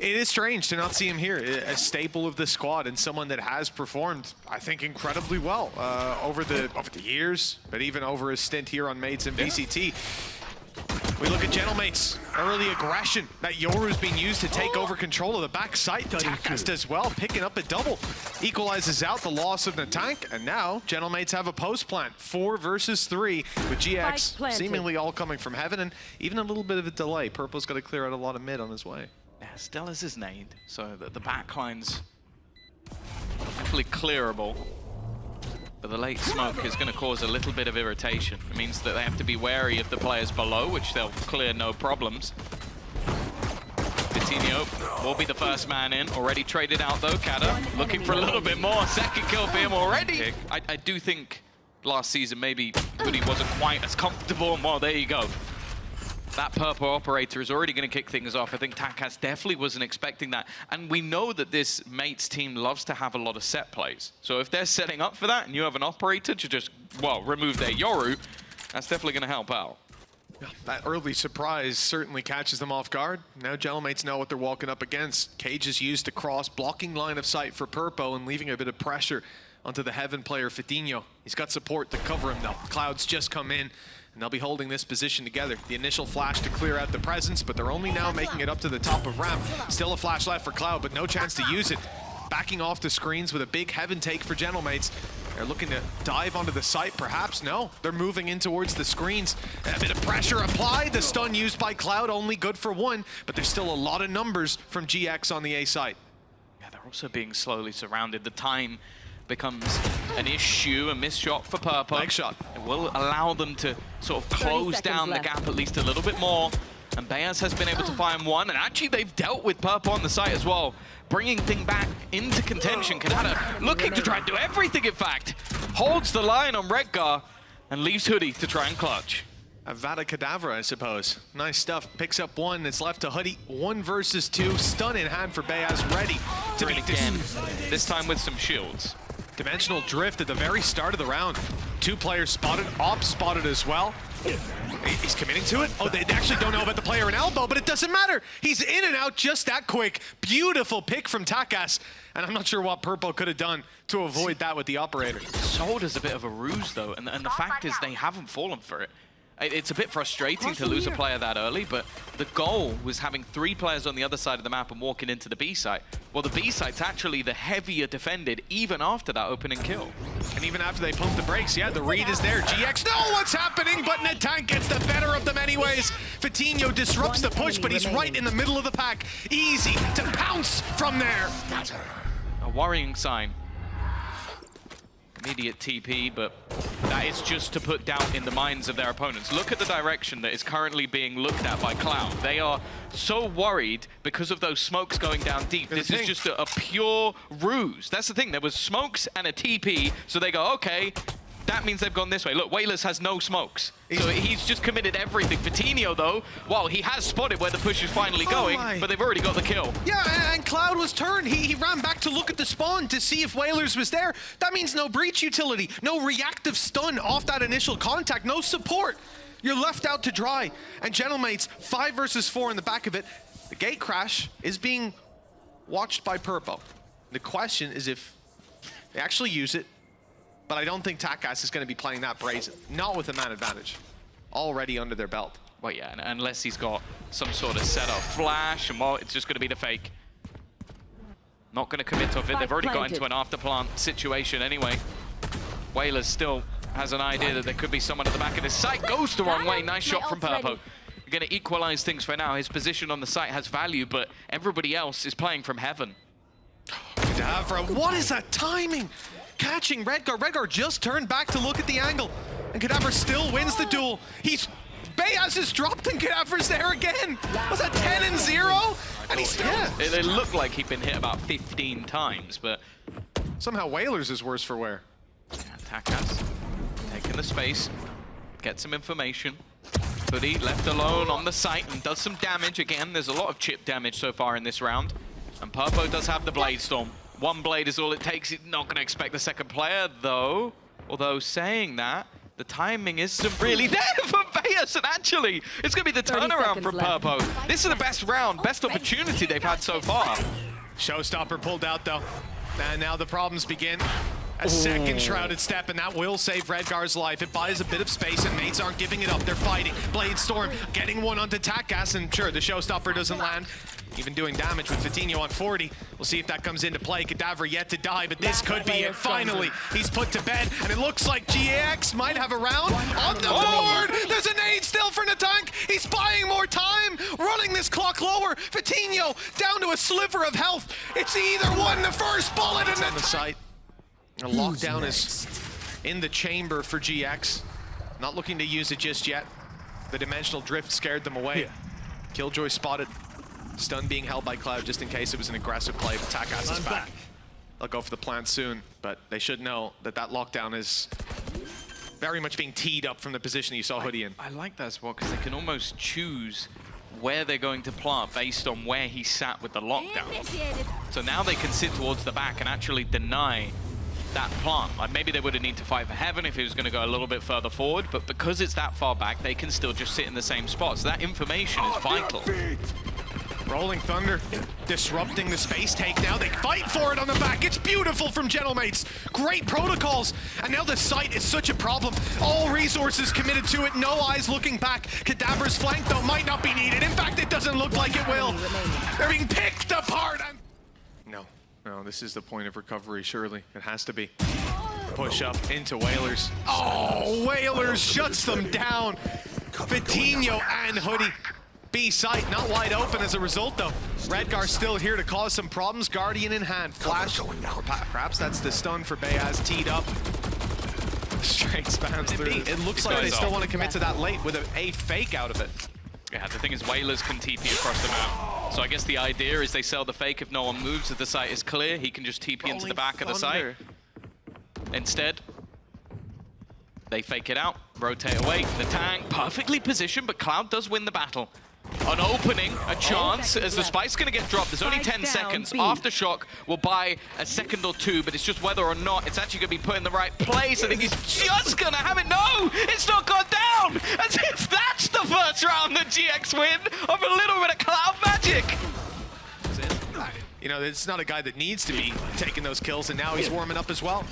It is strange to not see him here, a staple of the squad and someone that has performed, I think, incredibly well over the years, but even over his stint here on Mates and VCT. We look at GentleMates, early aggression that Yoru's being used to take over control of the back side. TakaS as well, picking up a double. Equalizes out the loss of nataNk, and now GentleMates have a post plant, 4 versus 3, with GX seemingly all coming from heaven, and even a little bit of a delay. Purple's got to clear out a lot of mid on his way. Yeah, Stella's is named, so the backline's definitely clearable. But the late smoke is going to cause a little bit of irritation. It means that they have to be wary of the players below, which they'll clear no problems. Fit1nho will be the first man in. Already traded out though. kAdavra looking for a little bit more. Second kill for him already. I do think last season maybe hoody wasn't quite as comfortable. Well, there you go. That purple operator is already going to kick things off. I think TakaS definitely wasn't expecting that. And we know that this Mates team loves to have a lot of set plays. So if they're setting up for that and you have an operator to just, well, remove their Yoru, that's definitely going to help out. Yeah, that early surprise certainly catches them off guard. Now GentleMates know what they're walking up against. Cage is used to cross, blocking line of sight for Purpo and leaving a bit of pressure onto the Heaven player Fit1nho. He's got support to cover him though. Cloud's just come in, and they'll be holding this position together. The initial flash to clear out the presence, but they're only now making it up to the top of ramp. Still a flash left for Cloud, but no chance to use it. Backing off the screens with a big Heaven take for GentleMates. They're looking to dive onto the site, perhaps. No, they're moving in towards the screens. A bit of pressure applied. The stun used by Cloud, only good for 1, but there's still a lot of numbers from GX on the A site. Yeah, they're also being slowly surrounded. The time becomes an issue, a missed shot for Purple. Leg shot. It will allow them to sort of close down the gap at least a little bit more. And beyAz has been able to find one, and actually they've dealt with Purple on the site as well, bringing thing back into contention. kAdavra looking to try and do everything, in fact. Holds the line on Redgar and leaves hoody to try and clutch. Avada kAdavra, I suppose. Nice stuff. Picks up 1. It's left to hoody. 1 versus 2. Stun in hand for beyAz. Ready to Right again. This time with some shields. Dimensional drift at the very start of the round. 2 players spotted. Ops spotted as well. He's committing to it. Oh, they actually don't know about the player in elbow, but it doesn't matter. He's in and out just that quick. Beautiful pick from TakaS. And I'm not sure what Purple could have done to avoid that with the operator. Sold as a bit of a ruse, though, and the fact is they haven't fallen for it. It's a bit frustrating to lose a player that early, but the goal was having 3 players on the other side of the map and walking into the B site. Well, the B site's actually the heavier defended, even after that opening kill. And even after they pump the brakes, yeah, the read is there. GX know what's happening, but nataNk gets the better of them anyways. Fit1nho disrupts the push, but he's right in the middle of the pack. Easy to pounce from there. A worrying sign. Immediate TP, but that is just to put doubt in the minds of their opponents. Look at the direction that is currently being looked at by Cloud. They are so worried because of those smokes going down deep. This is just a pure ruse. That's the thing. There was smokes and a TP, so they go, okay, that means they've gone this way. Look, Wailers has no smokes. So he's just committed everything. Fit1nho, though, well, he has spotted where the push is finally going, but they've already got the kill. Yeah, and Cloud was turned. He ran back to look at the spawn to see if Wailers was there. That means no breach utility, no reactive stun off that initial contact, no support. You're left out to dry. And GentleMates, 5 versus 4 in the back of it. The gate crash is being watched by Purpo. The question is if they actually use it, but I don't think TakaS is going to be playing that brazen. Not with a man advantage. Already under their belt. Well, yeah, unless he's got some sort of setup flash, and well, it's just going to be the fake. Not going to commit to it. They've already got into an afterplant situation anyway. Wailers still has an idea that there could be someone at the back of this site. Goes the wrong way. Nice shot from Purpo. Going to equalize things for now. His position on the site has value, but everybody else is playing from heaven. kAdavra, what is that timing? Catching Redgar. Redgar just turned back to look at the angle. And kAdavra still wins the duel. beyAz is dropped and kAdavra's there again. Was that 10 and 0? And he's still... Yeah. It looked like he'd been hit about 15 times, but... Somehow Wailers is worse for wear. Yeah, TakaS taking the space, get some information. hoody left alone on the site and does some damage again. There's a lot of chip damage so far in this round. And Purpo does have the Blade Storm. 1 blade is all it takes. He's not going to expect the second player, though. Although saying that, the timing isn't really there for beyAz. worse, and actually, it's going to be the turnaround from Purpo. This is the best round, best opportunity they've had so far. Showstopper pulled out, though. And now the problems begin. A second shrouded step, and that will save Redgar's life. It buys a bit of space, and mates aren't giving it up. They're fighting. Blade Storm getting one onto TakaS, and sure, the Showstopper doesn't land. Even doing damage with FIT1nho on 40. We'll see if that comes into play. kAdavra yet to die, but this could be it. Finally, he's put to bed, and it looks like GIANTX might have a round on the board. There's a nade still for nataNk. He's buying more time, running this clock lower. FIT1nho down to a sliver of health. It's either one, the first bullet, and on the site. A lockdown is in the chamber for GX. Not looking to use it just yet. The dimensional drift scared them away. Killjoy spotted. Stun being held by Cloud just in case it was an aggressive play, but TakaS is back. They'll go for the plant soon, but they should know that that lockdown is very much being teed up from the position you saw hoody in. I like that as well, because they can almost choose where they're going to plant based on where he sat with the lockdown. So now they can sit towards the back and actually deny that plant. Like maybe they would have need to fight for heaven if he was going to go a little bit further forward, but because it's that far back, they can still just sit in the same spot. So that information is vital. Rolling Thunder disrupting the space take now. They fight for it on the back. It's beautiful from Gentlemates. Great protocols. And now the site is such a problem. All resources committed to it. No eyes looking back. kAdavra's flank, though, might not be needed. In fact, it doesn't look like it will. They're being picked apart. No, this is the point of recovery, surely. It has to be. Push up into Wailers. Oh, Wailers shuts them down. FIT1nho and hoody. B site not wide open as a result, though. Redgar still here to cause some problems. Guardian in hand. Flash. Perhaps that's the stun for beyAz teed up. Straight spams through. It looks like they still want to commit to that late with a fake out of it. Yeah, the thing is Wailers can TP across the map. So I guess the idea is they sell the fake if no one moves. If the site is clear, he can just TP into the back of the site. Instead, they fake it out, rotate away. nataNk perfectly positioned, but Cloud does win the battle. An opening, a chance, as the spike's going to get dropped. There's only 10 seconds. Aftershock will buy a second or two, but it's just whether or not it's actually going to be put in the right place. I think he's just going to have it. No, it's not gone down. As if that's the first round that GX win of a little bit of Cloud magic. You know, it's not a guy that needs to be taking those kills, and now he's warming up as well.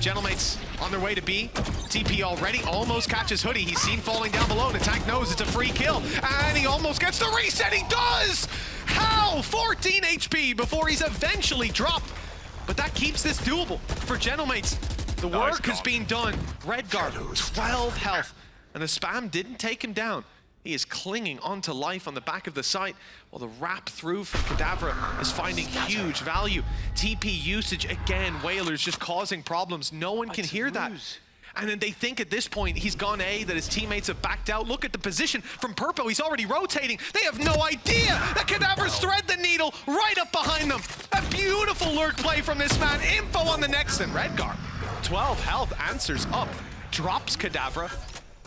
Gentlemates on their way to B. TP already, almost catches hoody. He's seen falling down below. nataNk knows it's a free kill, and he almost gets the reset. He does! How? 14 HP before he's eventually dropped. But that keeps this doable for Gentlemates. The work has been done. Redgar, 12 health, and the spam didn't take him down. He is clinging onto life on the back of the site, while the wrap through from kAdavra is finding huge value. TP usage again, Wailers just causing problems. No one can hear that. And then they think at this point he's gone A, that his teammates have backed out. Look at the position from Purpo, he's already rotating. They have no idea that kAdavra's thread the needle right up behind them. A beautiful lurk play from this man. Info on the next, and Redgar, 12 health, answers up, drops kAdavra,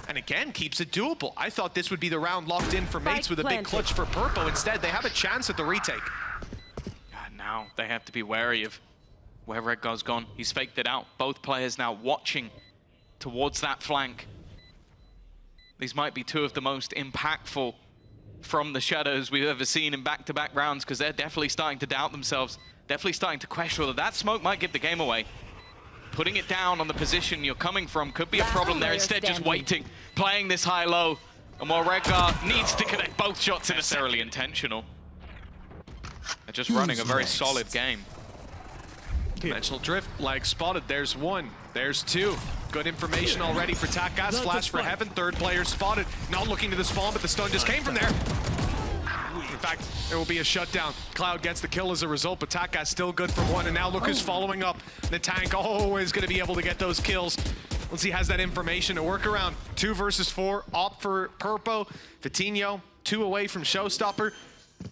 and again, keeps it doable. I thought this would be the round locked in for mates with a big clutch for Purpo. Instead, they have a chance at the retake. God, now they have to be wary of where Redgar's gone. He's faked it out. Both players now watching towards that flank. These might be two of the most impactful from the shadows we've ever seen in back-to-back rounds, because they're definitely starting to doubt themselves. Definitely starting to question whether that smoke might give the game away. Putting it down on the position you're coming from could be a problem there. Instead, just waiting, playing this high-low. And while Redgar needs to connect both shots, necessarily intentional. They're just running a very solid game. Dimensional drift, lag spotted. There's one, there's two. Good information already for TakaS. Flash for heaven, third player spotted. Not looking to the spawn, but the stun just came from there. In fact, there will be a shutdown. Cloud gets the kill as a result, but TakaS still good for one, and now look who's following up. nataNk always going to be able to get those kills. Once he has that information to work around. 2 versus 4, opt for Purpo. FIT1nho, 2 away from Showstopper.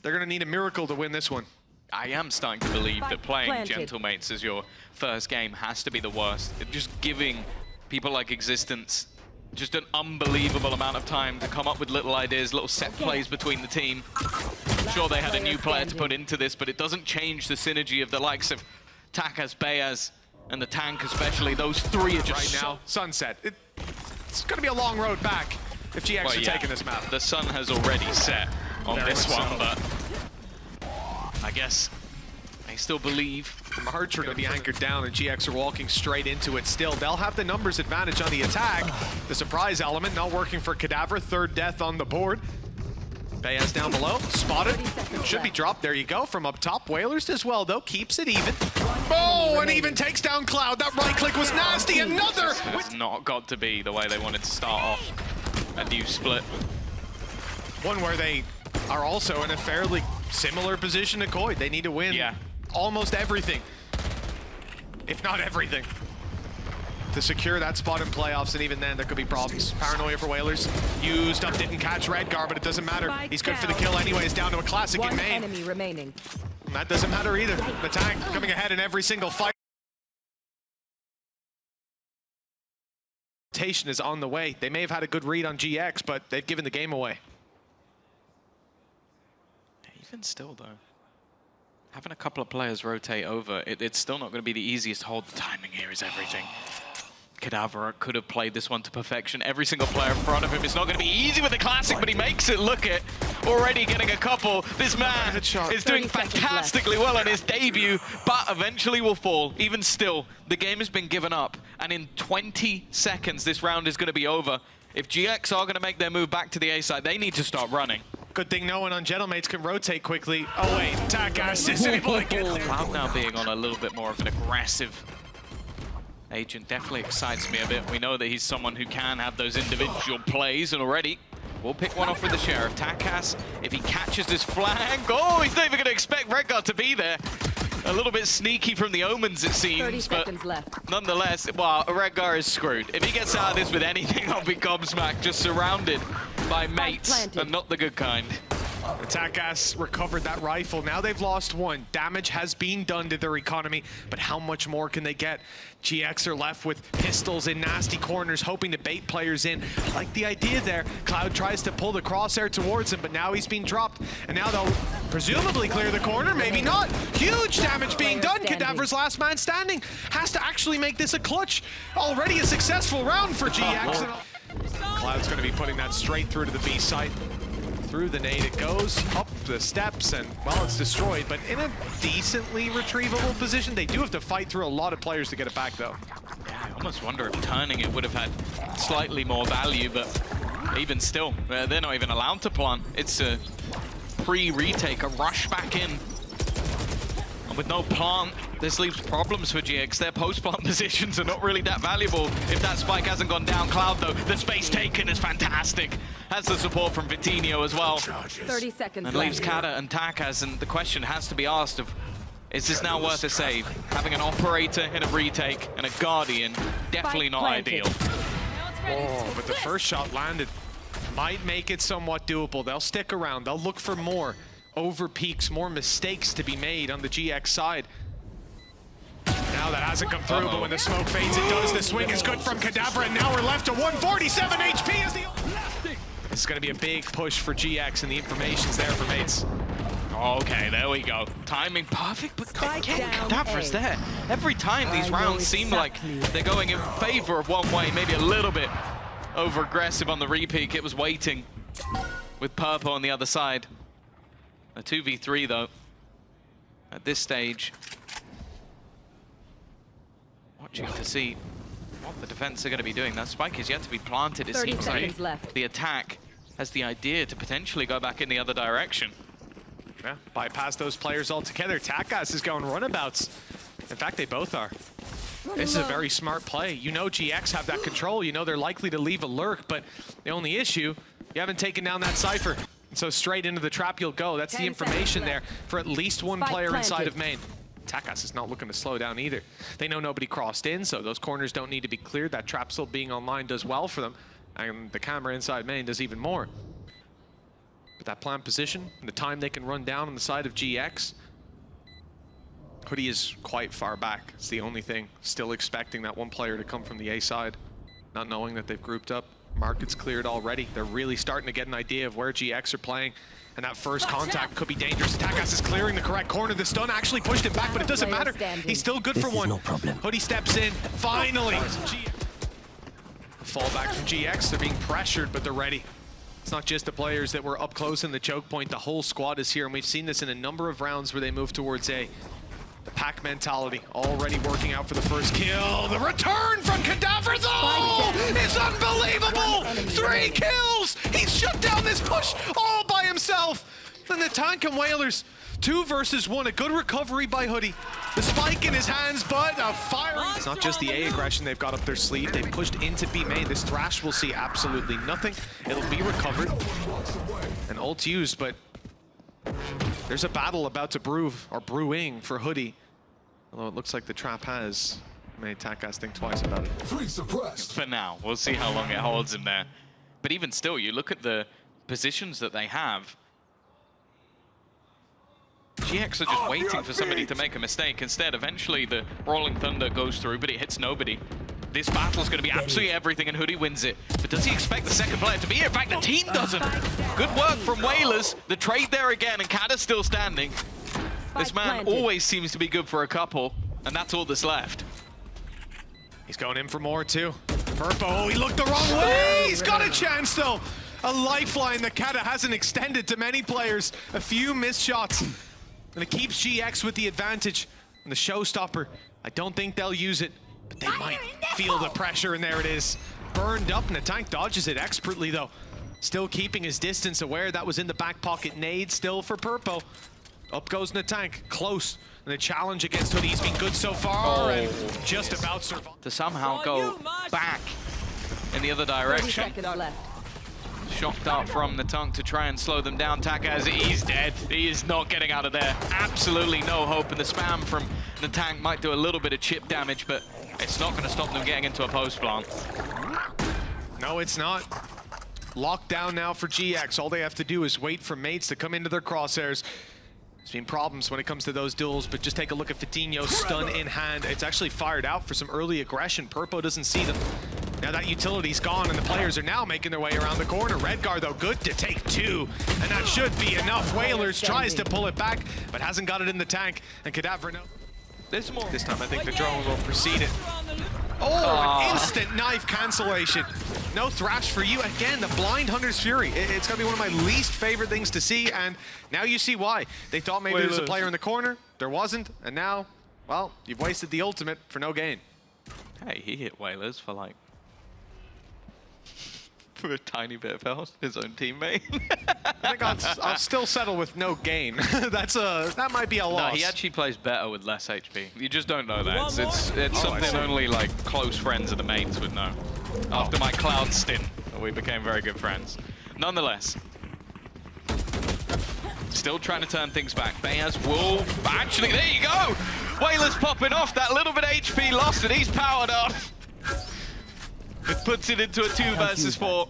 They're going to need a miracle to win this one. I am starting to believe that playing Gentlemates as your first game has to be the worst. Just giving people like Existence just an unbelievable amount of time to come up with little ideas, little set plays between the team. I'm sure they had a new player to put into this, but it doesn't change the synergy of the likes of TakaS, beyAz, and nataNk especially. Those three are just right now. Sunset. It's going to be a long road back. if GX are taking this map. The sun has already set on this one, but I guess they still believe. March are going to be anchored down, and GX are walking straight into it still. They'll have the numbers advantage on the attack. The surprise element not working for kAdavra. Third death on the board. beyAz down below, spotted. Should be dropped. There you go from up top. Wailers as well, though. Keeps it even. Oh, and even takes down Cloud. That right click was nasty. Another. It's not got to be the way they wanted to start off a new split. One where they are also in a fairly similar position to Koid. They need to win almost everything, if not everything, to secure that spot in playoffs, and even then there could be problems. Paranoia for Wailers. Used up, didn't catch Redgar, but it doesn't matter. He's good for the kill anyways, down to a classic in main. Enemy remaining. And that doesn't matter either. The tank coming ahead in every single fight. Rotation is on the way. They may have had a good read on GX, but they've given the game away. Even still, though, having a couple of players rotate over, it's still not going to be the easiest hold. The timing here is everything. kAdavra could have played this one to perfection. Every single player in front of him. It's not going to be easy with the classic, but he makes it. Look at already getting a couple. This man is doing fantastically well on his debut, but eventually will fall. Even still, the game has been given up, and in 20 seconds, this round is going to be over. If GX are going to make their move back to the A side, they need to start running. Good thing no one on Gentlemates can rotate quickly. Oh wait, TakaS is able to get there. Cloud now being on a little bit more of an aggressive agent definitely excites me a bit. We know that he's someone who can have those individual plays, and already we'll pick one off with the Sheriff. TakaS, if he catches this flag, oh, he's not even going to expect Redgar to be there. A little bit sneaky from the omens, it seems, but nonetheless, well, Redgar is screwed. If he gets out of this with anything, I'll be gobsmacked, just surrounded by mates, and not the good kind. TakaS recovered that rifle. Now they've lost one. Damage has been done to their economy, but how much more can they get? GX are left with pistols in nasty corners, hoping to bait players in. I like the idea there. Cloud tries to pull the crosshair towards him, but now he's been dropped. And now they'll presumably clear the corner, maybe not. Huge damage being done. kAdavra's last man standing has to actually make this a clutch. Already a successful round for GX. Cloud's going to be putting that straight through to the B site. Through the nade it goes, up the steps, and, well, it's destroyed, but in a decently retrievable position. They do have to fight through a lot of players to get it back, though. Yeah, I almost wonder if turning it would have had slightly more value, but even still, they're not even allowed to plant. It's a pre-retake, a rush back in. And with no plant, this leaves problems for GX. Their post-plant positions are not really that valuable if that spike hasn't gone down. Cloud, though, the space taken is fantastic. Has the support from Fit1nho as well. 30 seconds and leaves kAdavra and TakaS, and the question has to be asked of, is this now worth a save? Having an operator in a retake and a guardian, definitely not ideal. Oh, but the first shot landed. Might make it somewhat doable. They'll stick around. They'll look for more over peaks, more mistakes to be made on the GX side. Now that hasn't come through, but when the smoke fades, it does. The swing is good from kAdavra, and now we're left to 147 HP as the... This is going to be a big push for GX, and the information's there for Mates. Okay, there we go. Timing perfect, but again, kAdavra's there. Every time these rounds seem like they're going in favor of one way, maybe a little bit over-aggressive on the repeat. It was waiting with Purple on the other side. A 2v3, though, at this stage. Watching to see what the defense are going to be doing. That spike is yet to be planted. It seems like the attack has the idea to potentially go back in the other direction. Yeah, bypass those players altogether. TakaS is going runabouts. In fact, they both are. This is a very smart play. You know GX have that control. You know they're likely to leave a lurk, but the only issue, you haven't taken down that Cypher. So straight into the trap you'll go. That's the information there for at least one player inside of main. TakaS is not looking to slow down either. They know nobody crossed in, so those corners don't need to be cleared. That trap still being online does well for them. And the camera inside main does even more. But that plant position and the time they can run down on the side of GX, hoody is quite far back. It's the only thing. Still expecting that one player to come from the A side, not knowing that they've grouped up. Market's cleared already. They're really starting to get an idea of where GX are playing. And that first contact could be dangerous. TakaS is clearing the correct corner. The stun actually pushed him back, but it doesn't matter. He's still good for one. No problem. hoody steps in, finally. Fallback from GX, they're being pressured, but they're ready. It's not just the players that were up close in the choke point, the whole squad is here, and we've seen this in a number of rounds where they move towards A. The pack mentality already working out for the first kill. The return from kAdavra though is unbelievable! 3 kills! He's shut down this push all by himself! Then the tank and Wailers, 2 versus 1, a good recovery by hoody. The spike in his hands, but a fire. It's not just the A aggression they've got up their sleeve. They've pushed into B main. This Thrash will see absolutely nothing. It'll be recovered. An ult used, but there's a battle about to brewing for hoody. Although it looks like the trap has made TakaS think twice about it. For now, we'll see how long it holds him there. But even still, you look at the positions that they have. GX are just waiting for somebody to make a mistake. Instead, eventually the Rolling Thunder goes through, but it hits nobody. This battle's going to be absolutely everything, and hoody wins it. But does he expect the second player to be here? In fact, the team doesn't. Good work from Wailers. The trade there again, and kAdavra's still standing. This man always seems to be good for a couple, and that's all that's left. He's going in for more, too. Purpo, oh, he looked the wrong way! He's got a chance, though! A lifeline that kAdavra hasn't extended to many players. A few missed shots. And it keeps GX with the advantage. And the showstopper, I don't think they'll use it, but they might feel the pressure, and there it is. Burned up, and nataNk dodges it expertly, though. Still keeping his distance, aware that was in the back pocket. Nade still for Purpo. Up goes nataNk, close. And the challenge against hoody has been good so far, and just about survive. To somehow go back in the other direction. Shot dart from nataNk to try and slow them down. TakaS, he's dead. He is not getting out of there. Absolutely no hope. And the spam from nataNk might do a little bit of chip damage, but it's not going to stop them getting into a post plant. No, it's not. Locked down now for GX. All they have to do is wait for mates to come into their crosshairs. There's been problems when it comes to those duels, but just take a look at Fit1nho, stun in hand. It's actually fired out for some early aggression. Purpo doesn't see them. Now that utility's gone, and the players are now making their way around the corner. Redgar, though, good to take 2, and that should be enough. Wailers tries to pull it back, but hasn't got it in the tank, and kAdavra, no. This time I think the drone will precede it. Oh, an instant knife cancellation. No Thrash for you. Again, the Blind Hunter's Fury. It's going to be one of my least favorite things to see, and now you see why. They thought maybe there was a player in the corner. There wasn't, and now, well, you've wasted the ultimate for no gain. Hey, he hit Wailers for like... for a tiny bit of health, his own teammate. I think I'll still settle with no gain. That might be a loss. No, he actually plays better with less HP. You just don't know that. It's something only like close friends of the mates would know. After my Cloud stint, we became very good friends. Nonetheless, still trying to turn things back. beyAz will... Actually, there you go! Wailers popping off, that little bit of HP lost, and he's powered up. It puts it into a 2 versus 4.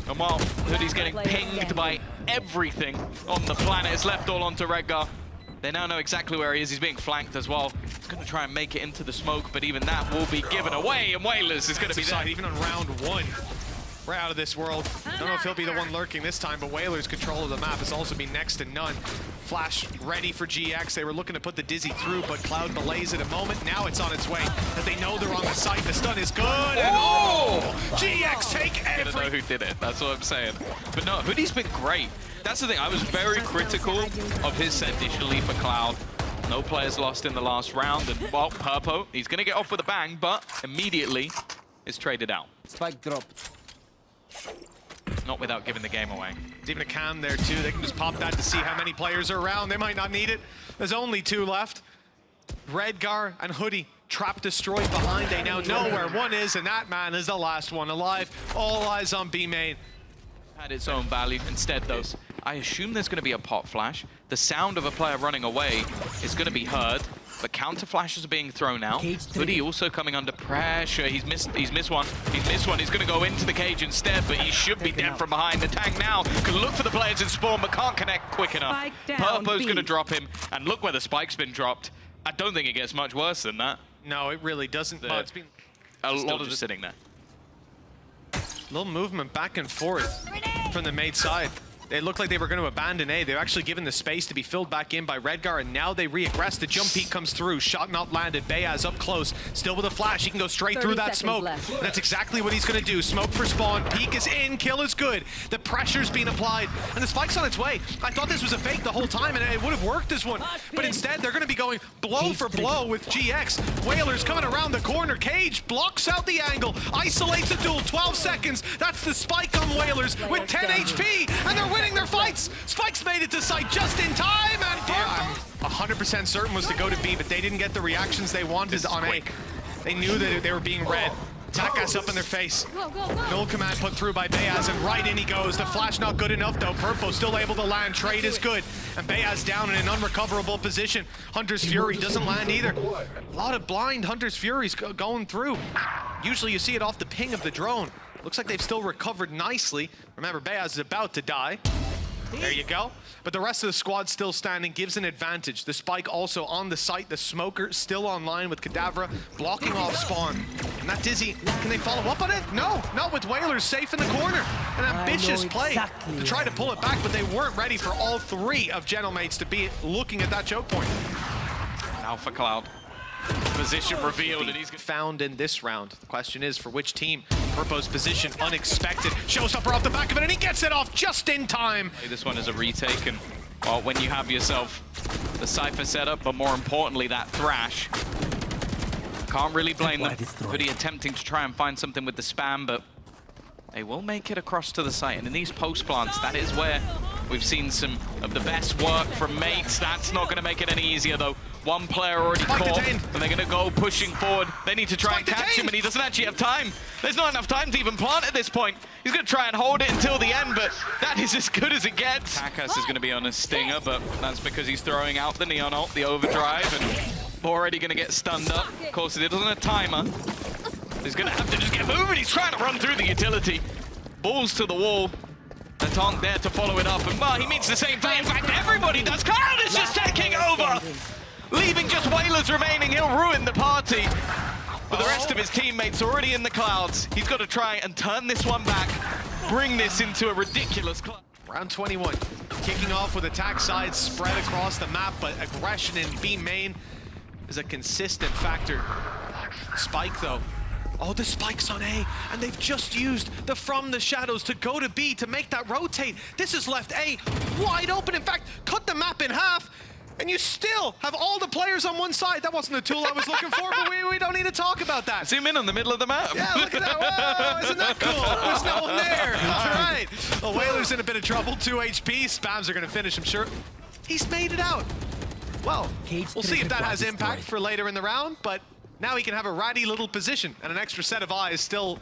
And while hoodie's getting pinged by everything on the planet, it's left all onto Redgar. They now know exactly where he is. He's being flanked as well. He's going to try and make it into the smoke, but even that will be given away, and Wailers is going to be there. Even on round 1. We're out of this world. Don't know if he'll be the one lurking this time, but Wailers' control of the map has also been next to none. Flash ready for GX. They were looking to put the Dizzy through, but Cloud delays it a moment. Now it's on its way, as they know they're on the site. The stun is good, and GX take everything. I don't know who did it, that's what I'm saying. But no, hoodie's been great. That's the thing, I was very critical of his set initially for Cloud. No players lost in the last round, and well, Purpo, he's going to get off with a bang, but immediately is traded out. Spike dropped. Not without giving the game away. There's even a cam there too. They can just pop that to see how many players are around. They might not need it. There's only 2 left. Redgar and hoody trap destroyed behind. They now know where one is, and that man is the last one alive. All eyes on B main. Had its own value. Instead, though, I assume there's going to be a pop flash. The sound of a player running away is going to be heard, but counter flashes are being thrown out. hoody also coming under pressure. He's missed one. He's going to go into the cage instead, but he should be dead from behind. The tank now can look for the players in spawn, but can't connect quick enough. Purpo's going to drop him, and look where the spike's been dropped. I don't think it gets much worse than that. No, it really doesn't. It's been a lot of just sitting there. Little movement back and forth from the mate side. It looked like they were going to abandon A. They're actually given the space to be filled back in by Redgar, and now they re-aggress. The jump peek comes through. Shot not landed. beyAz up close. Still with a flash. He can go straight through that smoke. And that's exactly what he's going to do. Smoke for spawn. Peek is in. Kill is good. The pressure's being applied. And the spike's on its way. I thought this was a fake the whole time, and it would have worked as one. But instead, they're going to be going blow for blow with GX. Wailers coming around the corner. Cage blocks out the angle. Isolates a duel. 12 seconds. That's the spike on Wailers with 10 HP. And they're winning their fights. Spike's made it to site just in time, and I'm 100% certain was to go to B, but they didn't get the reactions they wanted on A. They knew that they were being read. TakaS up in their face. Null command put through by beyAz, and right in he goes. The flash not good enough though. Purpo still able to land. Trade is good. And beyAz down in an unrecoverable position. Hunter's Fury doesn't land either. A lot of blind Hunter's Furies going through. Usually you see it off the ping of the drone. Looks like they've still recovered nicely. Remember, beyAz is about to die. There you go. But the rest of the squad still standing, gives an advantage. The spike also on the site. The smoker still online with kAdavra blocking off spawn. And that Dizzy, can they follow up on it? No, not with Wailers safe in the corner. An ambitious play to try to pull it back, but they weren't ready for all three of GentleMates to be looking at that choke point. Now for Cloud. Position revealed, and he's found in this round. The question is for which team? Purpo's position unexpected. Showstopper off the back of it, and he gets it off just in time. This one is a retake, and well, when you have yourself the Cypher setup, but more importantly that Thrash, can't really blame them. Hoody attempting to try and find something with the spam, but they will make it across to the site. And in these post plants, that is where we've seen some of the best work from Mates. That's not going to make it any easier though. One player already caught, and they're going to go pushing forward. They need to try and catch him, and he doesn't actually have time. There's not enough time to even plant at this point. He's going to try and hold it until the end, but that is as good as it gets. TakaS is going to be on a stinger, but that's because he's throwing out the Neon ult, the overdrive, and already going to get stunned up. Of course, it doesn't have a timer. He's going to have to just get moving. He's trying to run through the utility. Balls to the wall. nataNk there to follow it up, and well, he means the same thing. In fact, everybody does. Cloud is just taking over! Leaving just Wailers remaining, he'll ruin the party. But the rest of his teammates already in the clouds. He's got to try and turn this one back, bring this into a ridiculous cloud. Round 21, kicking off with attack sides spread across the map, but aggression in B main is a consistent factor. Spike though. Oh, the spike's on A, and they've just used the From the Shadows to go to B to make that rotate. This has left A wide open. In fact, cut the map in half, and you still have all the players on one side. That wasn't the tool I was looking for, but we don't need to talk about that. Zoom in on the middle of the map. Yeah, look at that. Whoa, isn't that cool? There's no one there. All right. Well, Wailers in a bit of trouble. 2 HP. Spams are going to finish him, sure. He's made it out. Well, we'll see if that has impact for later in the round, but now he can have a ratty little position and an extra set of eyes still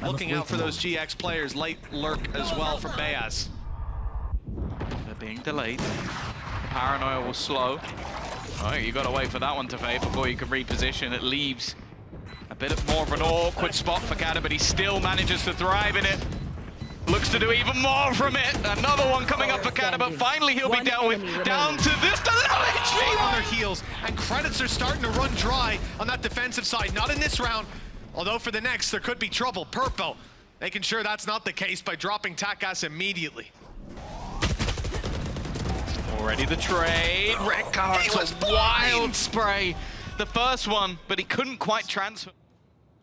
looking out for those GX players. Late lurk as well from beyAz. They're being delayed. Paranoia will slow. Oh, you got to wait for that one to fade before you can reposition. It leaves a bit more of an awkward spot for kAdavra, but he still manages to thrive in it. Looks to do even more from it. Another one coming up for kAdavra, but finally he'll be dealt with. Down to this, the low HP on their heels, and credits are starting to run dry on that defensive side. Not in this round, although for the next there could be trouble. Purpo making sure that's not the case by dropping TakaS immediately. Already the trade. Redgar, it's a wild spray. The first one, but he couldn't quite transfer.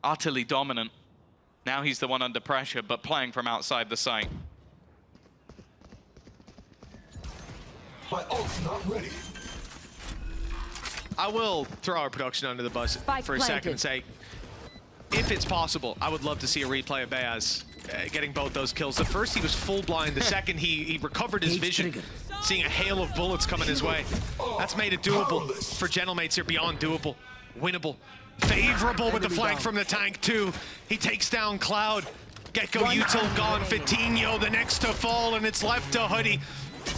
Utterly dominant. Now he's the one under pressure, but playing from outside the site. My ult's not ready. I will throw our production under the bus for a second and say, if it's possible, I would love to see a replay of beyAz getting both those kills. The first, he was full blind. The second, he recovered his vision, seeing a hail of bullets coming his way. That's made it doable for GentleMates here, beyond doable, winnable. Favorable with the flank from the tank too. He takes down Cloud. Get-Go util gone. fit1nho the next to fall, and it's left to Hoody.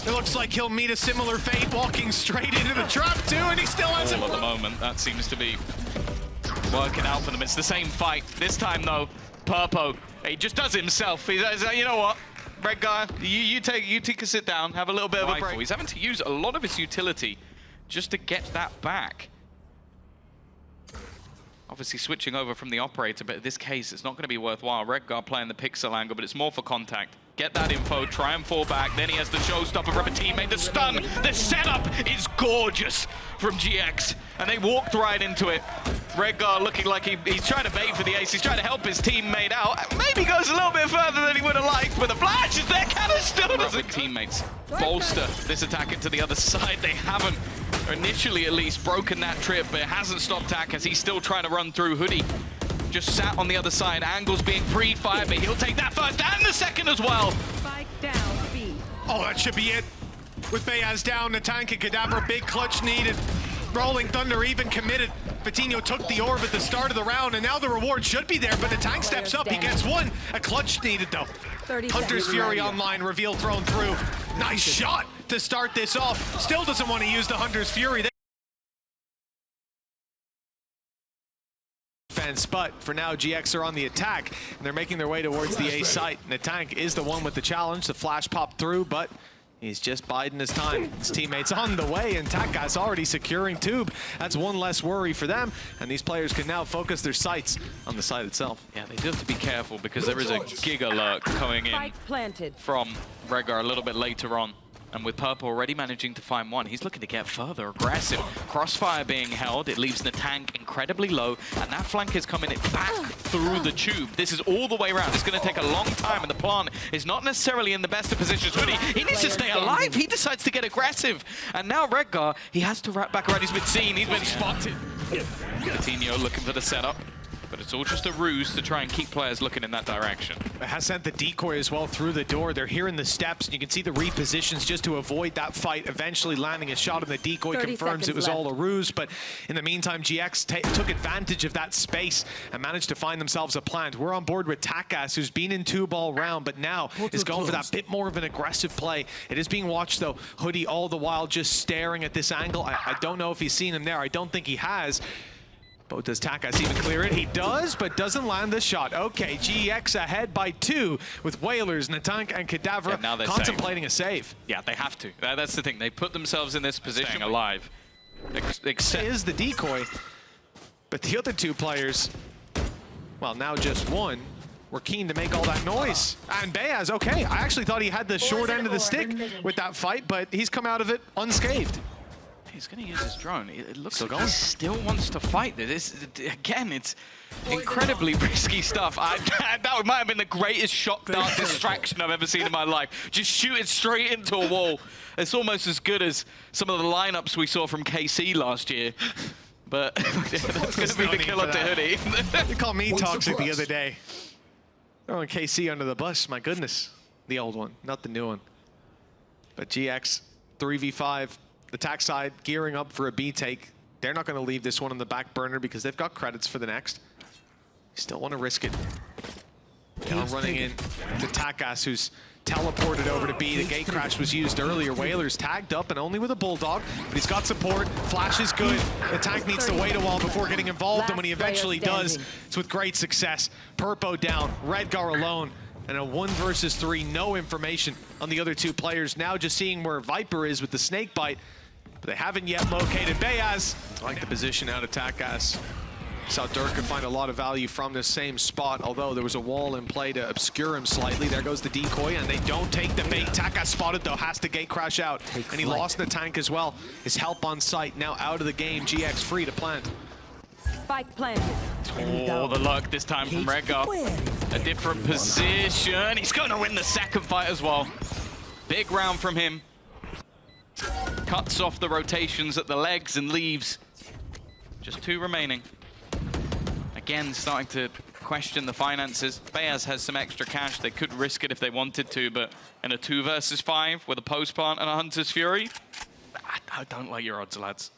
It looks like he'll meet a similar fate, walking straight into the trap too, and he still hasn't. At the moment, that seems to be working out for them. It's the same fight. This time though, Purpo, he just does it himself. He's you know what? Redgar, you take a sit down, have a little bit of a break. He's having to use a lot of his utility just to get that back. Obviously switching over from the operator, but in this case, it's not going to be worthwhile. Redgar playing the pixel angle, but it's more for contact. get that info, try and fall back. Then he has the showstopper from a teammate, the stun. The setup is gorgeous from GX, and they walked right into it. Redgar looking like he's trying to bait for the ace. He's trying to help his teammate out. Maybe goes a little bit further than he would have liked, but the flash is there. kAdavra still doesn't. Teammates bolster this attack into the other side. They haven't, initially at least, broken that trip, but it hasn't stopped TakaS. He's still trying to run through. Hoody just sat on the other side. Angle's being pre-fired, but he'll take that first and the second as well. Spike down, B. Oh, that should be it. With beyAz down, nataNk and kAdavra, big clutch needed. Rolling Thunder even committed. Fit1nho took the orb at the start of the round, and now the reward should be there, but nataNk steps up, he gets one. A clutch needed, though. Hunter's Fury online, reveal thrown through. Nice shot to start this off. Still doesn't want to use the Hunter's Fury. But for now, GX are on the attack, and they're making their way towards the A site. nataNk is the one with the challenge. The flash popped through, but he's just biding his time. His teammates on the way, and TakaS already securing tube. That's one less worry for them, and these players can now focus their sights on the site itself. Yeah, they do have to be careful because there is a Giga lurk coming in from Redgar a little bit later on. And with Purple already managing to find one, he's looking to get further aggressive. Crossfire being held, it leaves nataNk incredibly low, and that flank is coming back through the tube. This is all the way around. It's going to take a long time, and the plant is not necessarily in the best of positions. Hoody, he needs to stay alive. He decides to get aggressive. And now Redgar, he has to wrap back around. He's been seen, he's been spotted. Fit1nho looking for the setup. But it's all just a ruse to try and keep players looking in that direction. It has sent the decoy as well through the door. They're hearing the steps, and you can see the repositions just to avoid that fight. Eventually landing a shot on the decoy confirms it was all a ruse. But in the meantime, GX took advantage of that space and managed to find themselves a plant. We're on board with TakaS, who's been in tube all round, but now is going for that bit more of an aggressive play. It is being watched, though. Hoody all the while just staring at this angle. I don't know if he's seen him there. I don't think he has. But does TakaS even clear it? He does, but doesn't land the shot. Okay, GX ahead by 2 with Wailers, nataNk, and kAdavra contemplating a save. Yeah, they have to. That's the thing. They put themselves in this position alive. Except is the decoy, but the other 2 players, well, now just one, were keen to make all that noise. And beyAz, okay, I actually thought he had the short end of the stick with that fight, but he's come out of it unscathed. He's going to use his drone. It looks like he still wants to fight this. Again, it's incredibly risky stuff. That might have been the greatest shock dart distraction I've ever seen in my life. Just shoot it straight into a wall. It's almost as good as some of the lineups we saw from KC last year. But that's going to be the kill up to Hoody. You called me toxic the other day. Throwing KC under the bus, my goodness. The old one, not the new one. But GX, 3v5. The attack side gearing up for a B take. They're not going to leave this one on the back burner because they've got credits for the next. Still want to risk it. Now running in to TakaS, who's teleported over to B. The gate crash was used earlier. Wailers tagged up and only with a bulldog, but he's got support. Flash is good. The tank needs to wait a while before getting involved, and when he eventually does, it's with great success. Purpo down, Redgar alone. And a 1 versus 3, no information on the other 2 players. Now just seeing where Viper is with the snake bite, but they haven't yet located beyAz. I like the position out of TakaS. Saw Dirk could find a lot of value from this same spot, although there was a wall in play to obscure him slightly. There goes the decoy, and they don't take the bait. TakaS spotted, though, has to gate crash out. And he lost the tank as well. His help on site now out of the game. GX free to plant. Spike planted. Oh, the luck this time from Redgar. A different position. He's going to win the second fight as well. Big round from him. Cuts off the rotations at the legs and leaves. Just 2 remaining. Again, starting to question the finances. beyAz has some extra cash. They could risk it if they wanted to, but in a 2 versus 5 with a post plant and a Hunter's Fury, I don't like your odds, lads.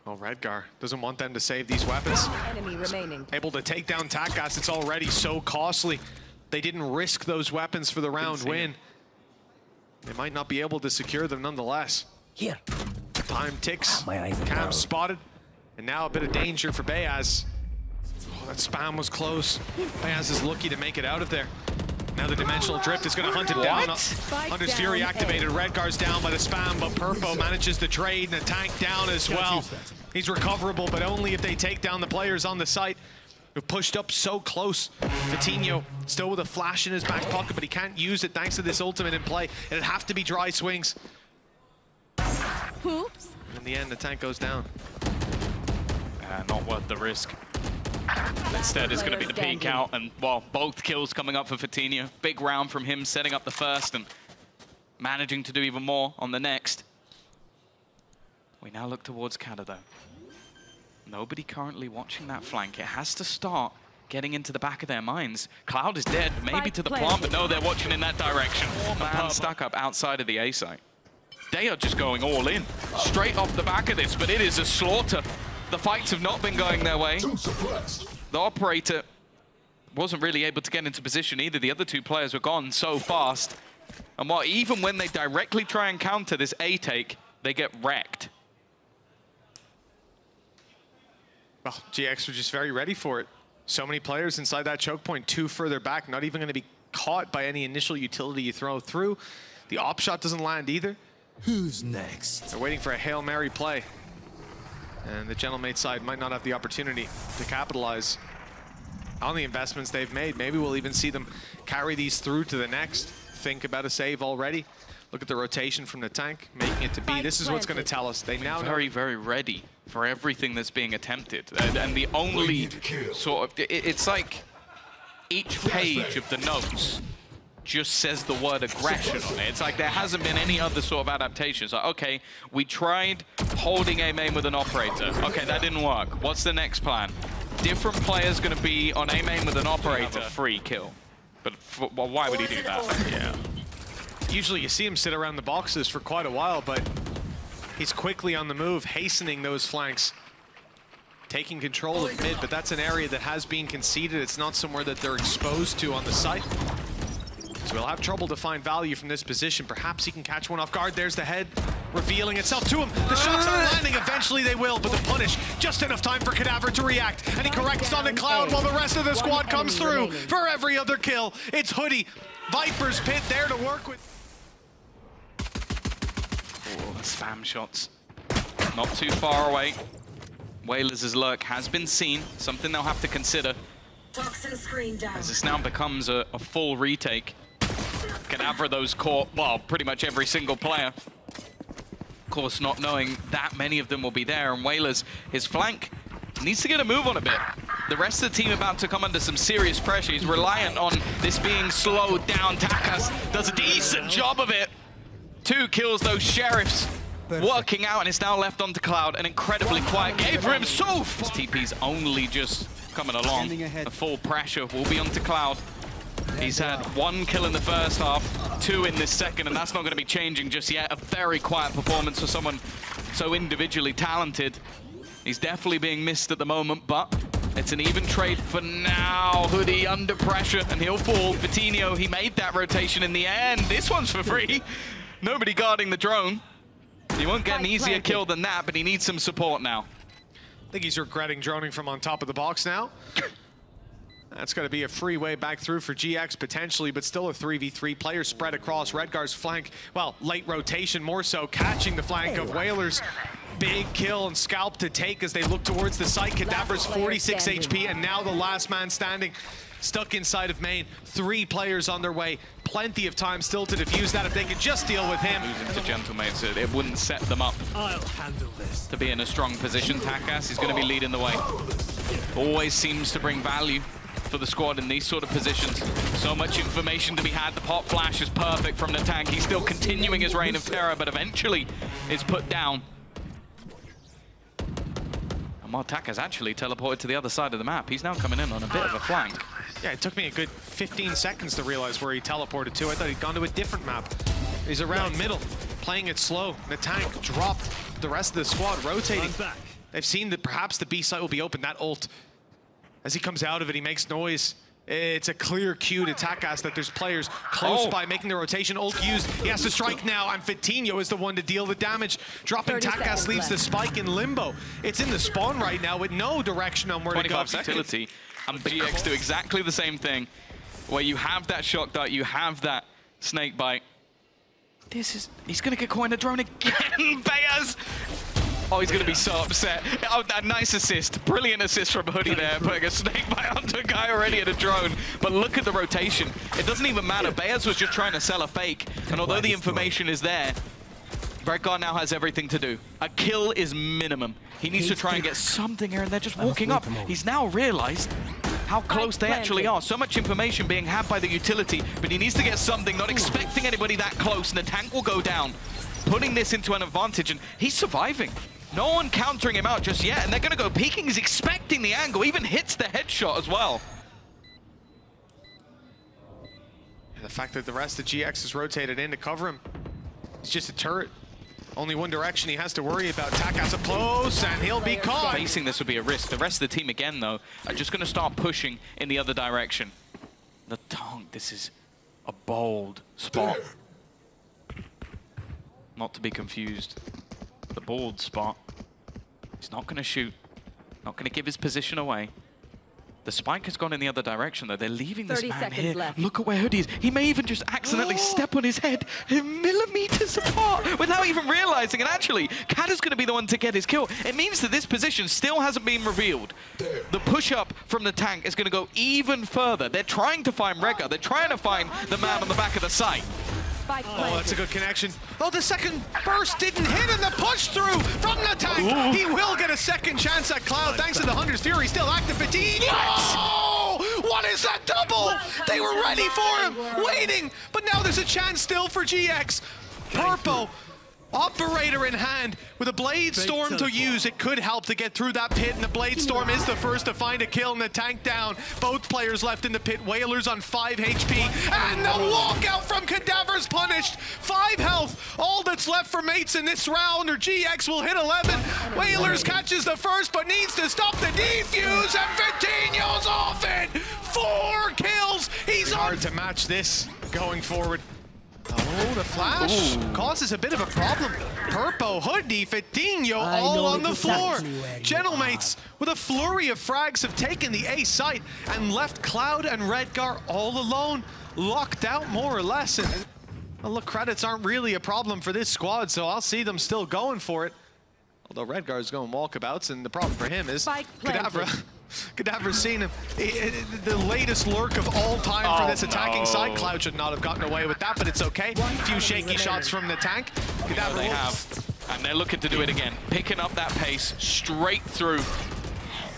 Well, Redgar doesn't want them to save these weapons. Enemy remaining. Able to take down TakaS. It's already so costly. They didn't risk those weapons for the round win. They might not be able to secure them nonetheless. Here. Time ticks. My eyes are Cam down. spotted. And now a bit of danger for beyAz. Oh, that spam was close. beyAz is lucky to make it out of there. Now the dimensional drift is going to hunt it down. Hunter's Fury activated. Redgar's down by the spam, but Purpo manages to trade, and a tank down as well. He's recoverable, but only if they take down the players on the site. We've pushed up so close. FitnhoH still with a flash in his back pocket, but he can't use it thanks to this ultimate in play. It'd have to be dry swings. Oops. In the end, the tank goes down. Not worth the risk. Instead, it's going to be the peek out, and well, both kills coming up for FitnhoH. Big round from him, setting up the first and managing to do even more on the next. We now look towards kAdavra, though. Nobody currently watching that flank. It has to start getting into the back of their minds. Cloud is dead, maybe to the plant, but no, they're watching in that direction. Man stuck up outside of the A site. They are just going all in, straight off the back of this, but it is a slaughter. The fights have not been going their way. The operator wasn't really able to get into position either. The other two players were gone so fast. And what, even when they directly try and counter this A take, they get wrecked. Well, GX were just very ready for it. So many players inside that choke point, two further back, not even going to be caught by any initial utility you throw through. The op shot doesn't land either. Who's next? They're waiting for a Hail Mary play. And the Gentlemate side might not have the opportunity to capitalize on the investments they've made. Maybe we'll even see them carry these through to the next. Think about a save already. Look at the rotation from nataNk, making it to B. This is what's going to tell us. They now very, very ready for everything that's being attempted. And the only sort of, it's like each page of the notes just says the word aggression on it. It's like there hasn't been any other sort of adaptations. Like, okay, we tried holding A main with an operator. Okay, that didn't work. What's the next plan? Different players going to be on A main with an operator. Free kill. But well, why would he do that? Yeah. Usually you see him sit around the boxes for quite a while, but he's quickly on the move, hastening those flanks, taking control of mid, but that's an area that has been conceded. It's not somewhere that they're exposed to on the site. So we'll have trouble to find value from this position. Perhaps he can catch one off guard. There's the head revealing itself to him. The shot's not landing. Eventually they will, but the punish, just enough time for kAdavra to react. And he corrects on the Cloud while the rest of the squad comes through for every other kill. It's hoody. Viper's Pit there to work with. Oh, spam shots. Not too far away. Wailers' lurk has been seen. Something they'll have to consider. Toxin screen down. As this now becomes a full retake. kAdavra those caught, well, pretty much every single player. Of course, not knowing that many of them will be there, and Wailers, his flank, needs to get a move on a bit. The rest of the team about to come under some serious pressure. He's reliant on this being slowed down. takas does a decent job of it. 2 kills, those sheriffs working out, and it's now left onto Cloud. An incredibly quiet game for him. So his TP's only just coming along. The full pressure will be onto Cloud. He's had 1 kill in the first half, 2 in this second, and that's not going to be changing just yet. A very quiet performance for someone so individually talented. He's definitely being missed at the moment, but it's an even trade for now. hoody under pressure, and he'll fall. FitnhoH, he made that rotation in the end. This one's for free. Nobody guarding the drone. He won't get an easier kill than that, but he needs some support now. I think he's regretting droning from on top of the box now. That's going to be a free way back through for GX potentially, but still a 3v3 player spread across Redgar's flank. Well, late rotation more so, catching the flank of Wailers. Big kill and scalp to take as they look towards the site. kAdavra's 46 HP, and now the last man standing. Stuck inside of main. 3 players on their way. Plenty of time still to defuse that if they could just deal with him. Losing to Gentlemates, it wouldn't set them up to be in a strong position. takas is going to be leading the way. Always seems to bring value for the squad in these sort of positions. So much information to be had. The pop flash is perfect from nataNk. He's still continuing his reign of terror, but eventually is put down. And while takas actually teleported to the other side of the map, he's now coming in on a bit of a flank. Yeah, it took me a good 15 seconds to realize where he teleported to. I thought he'd gone to a different map. He's around middle, playing it slow. nataNk dropped the rest of the squad, rotating. They've seen that perhaps the B site will be open. That ult, as he comes out of it, he makes noise. It's a clear cue to takas that there's players close by making the rotation. Ult used. He has to strike now, and FitnhoH is the one to deal the damage. Dropping takas leaves the spike in limbo. It's in the spawn right now with no direction on where to go. Utility. And GX do exactly the same thing, where you have that shock dart, you have that snake bite. He's gonna get caught in a drone again, beyAz! Oh, he's going to be so upset. Oh, a nice assist. Brilliant assist from hoody there, putting a snake bite onto a guy already at a drone. But look at the rotation. It doesn't even matter. beyAz was just trying to sell a fake. And although the information is there, Redgar now has everything to do. A kill is minimum. He needs to try and get something here, and they're just walking up. He's now realized how close they actually are. So much information being had by the utility, but he needs to get something, not expecting anybody that close, and the tank will go down, putting this into an advantage, and he's surviving. No one countering him out just yet, and they're going to go peeking. He's expecting the angle, even hits the headshot as well. And the fact that the rest of GX is rotated in to cover him, it's just a turret. Only one direction he has to worry about. TakaS up close, and he'll be caught. Facing this would be a risk. The rest of the team, again, though, are just going to start pushing in the other direction. nataNk, this is a bold spot. Not to be confused. The bold spot. He's not going to shoot. Not going to give his position away. The spike has gone in the other direction, though. They're leaving this 30 man seconds here. left. Look at where hoody is. He may even just accidentally step on his head millimeters apart without even realizing. And actually, kAdavra's going to be the one to get his kill. It means that this position still hasn't been revealed. The push-up from the tank is going to go even further. They're trying to find Redgar. They're trying to find the man on the back of the site. Oh, that's a good connection. Oh, the second burst didn't hit, and the push through from nataNk. He will get a second chance at Cloud thanks to the Hunter's Fury. Still active 15. Oh, what is that double? They were ready for him, waiting, but now there's a chance still for GX. purpo, operator in hand, with a Blade Storm to use. It could help to get through that pit, and the Blade Storm is the first to find a kill, and the tank down. Both players left in the pit. Wailers on 5 HP, and the walkout from kAdavra's punished. 5 health, all that's left for Mates in this round, or GX will hit 11. Wailers catches the first, but needs to stop the defuse, and fit1nho's off it. 4 kills. He's hard to match this going forward. Oh, the flash causes a bit of a problem. purpo, hoody, fit1nho all on the floor. Gentlemates, with a flurry of frags, have taken the A site and left Cloud and Redgar all alone, locked out more or less. And well, look, credits aren't really a problem for this squad, so I'll see them still going for it. Although Redgar's going walkabouts, and the problem for him is kAdavra's seen him. The latest lurk of all time for this attacking side. Cloud should not have gotten away with that, but it's okay. A few shaky shots from the tank. kAdavra they have, and they're looking to do it again. Picking up that pace straight through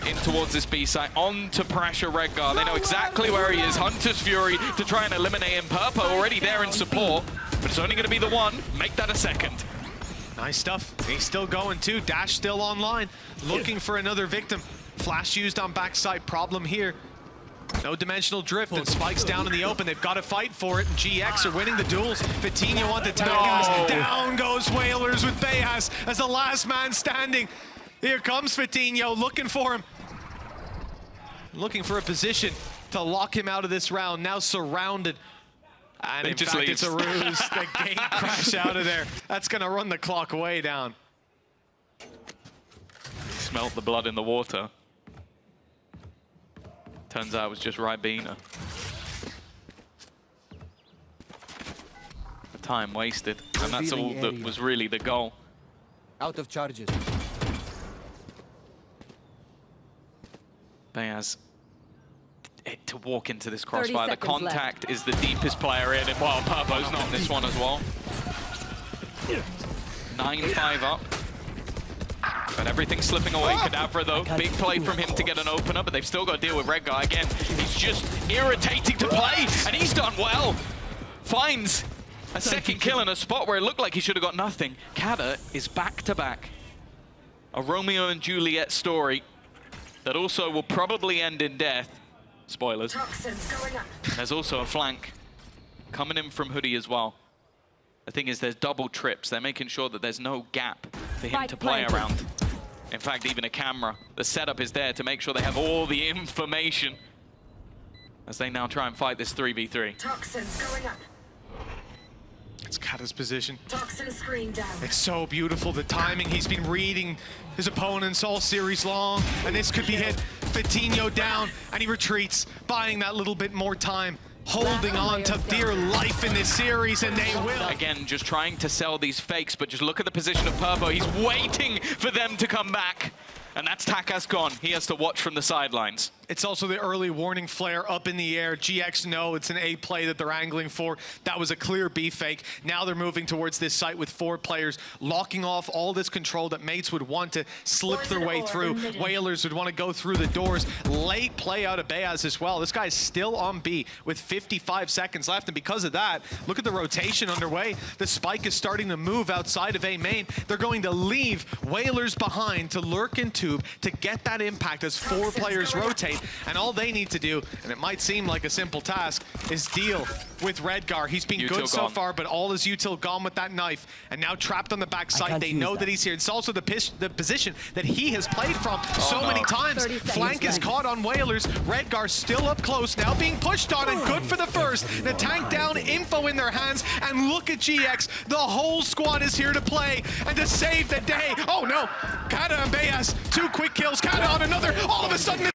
in towards this B site, on to pressure Redgar. They know exactly where he is. Hunter's Fury to try and eliminate him. purpo already there in support, but it's only going to be the one. Make that a second. Nice stuff. He's still going too. Dash still online, looking for another victim. Flash used on backside. Problem here. No dimensional drift, and Spike's down in the open. They've got to fight for it, and GX are winning the duels. fit1nho on the TakaS. Down goes Wailers with beyAz as the last man standing. Here comes fit1nho, looking for him. Looking for a position to lock him out of this round. Now surrounded. And in fact, it's a ruse. The gate crash out of there. That's going to run the clock way down. Smelt the blood in the water. Turns out it was just Ribena. Time wasted, and that's all that was really the goal. Out of charges. beyAz, to walk into this crossfire. The contact is the deepest player in, and well, purpo's not in this one as well. 9-5 up. But everything's slipping away. kAdavra, though, big play from him to get an opener, but they've still got to deal with Redgar again. He's just irritating to play, and he's done well. Finds a second kill in a spot where it looked like he should have got nothing. kAdavra is back-to-back. A Romeo and Juliet story that also will probably end in death. Spoilers. There's also a flank coming in from hoody as well. The thing is, there's double trips. They're making sure that there's no gap for him to play around. In fact, even a camera. The setup is there to make sure they have all the information as they now try and fight this 3v3. Toxins going up. It's kAdavra's position. Toxin screen down. It's so beautiful, the timing. He's been reading his opponents all series long, and this could be hit. fit1nho down, and he retreats, buying that little bit more time. holding on to dear life in this series, and they will. Again, just trying to sell these fakes, but just look at the position of Purpo. He's waiting for them to come back. And that's TakaS gone. He has to watch from the sidelines. It's also the early warning flare up in the air. GX know it's an A play that they're angling for. That was a clear B fake. Now they're moving towards this site with 4 players, locking off all this control that Mates would want to slip their way through. Wailers would want to go through the doors. Late play out of beyAz as well. This guy's still on B with 55 seconds left, and because of that, look at the rotation underway. The spike is starting to move outside of A main. They're going to leave Wailers behind to lurk and tube to get that impact as 4 players rotate. And all they need to do, and it might seem like a simple task, is deal with Redgar. He's been good so far, but all his util gone with that knife. And now trapped on the backside, they know that he's here. It's also the position that he has played from so many times. Flank is caught on Wailers. Redgar still up close, now being pushed on, and good for the first. nataNk down, info in their hands, and look at GX. The whole squad is here to play and to save the day. Oh no, kAdavra and beyAz, 2 quick kills. kAdavra on another, all of a sudden